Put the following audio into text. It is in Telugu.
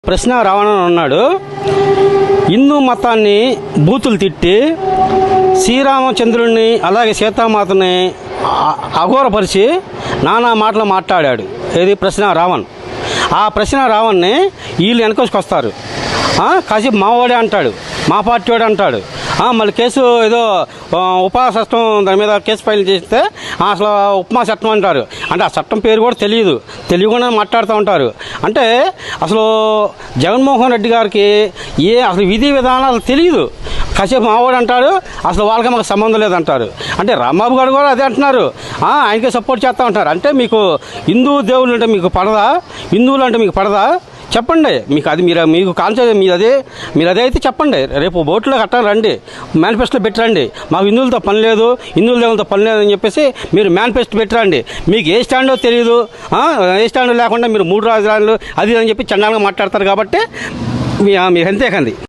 ప్రశ్న రావణ ఉన్నాడు. హిందూ మతాన్ని బూతులు తిట్టి శ్రీరామచంద్రుడిని అలాగే సీతామాతని అఘోరపరిచి నానా మాటలు మాట్లాడాడు. ఏది ప్రశ్న రావణ్. ఆ ప్రశ్న రావణ్ని వీళ్ళు వెనకొసుకొస్తారు. కాసేపు మావాడే అంటాడు, మా పార్టీ వాడు అంటాడు. మళ్ళీ కేసు ఏదో ఉపా చట్టం దాని మీద కేసు ఫైల్ చేస్తే అసలు ఉపమా చట్టం అంటారు. అంటే ఆ చట్టం పేరు కూడా తెలియకుండా మాట్లాడుతూ ఉంటారు. అంటే అసలు జగన్మోహన్ రెడ్డి గారికి అసలు విధి విధానాలు తెలియదు. కాసేపు మావాడు అంటాడు, అసలు వాళ్ళకి మాకు సంబంధం లేదంటారు. అంటే రాంబాబు గారు కూడా అదే అంటున్నారు, ఆయనకే సపోర్ట్ చేస్తూ ఉంటారు. అంటే మీకు హిందూ దేవుళ్ళు అంటే మీకు పడదా? హిందువులు అంటే మీకు పడదా? చెప్పండి. మీకు అది మీకు కాన్సెప్ట్ మీరు అదే అయితే చెప్పండి. రేపు ఓట్లో కట్టాలి రండి, మేనిఫెస్టోలో పెట్టరండి. మాకు హిందువులతో పని లేదు, హిందువుల దేవులతో పని లేదు అని చెప్పేసి మీరు మేనిఫెస్టో పెట్టరండి. మీకు ఏ స్టాండో తెలియదు. ఏ స్టాండో లేకుండా మీరు 3 రాజధానులు అది అని చెప్పి చండాలంగా మాట్లాడతారు. కాబట్టి మీరు అంతేకండి.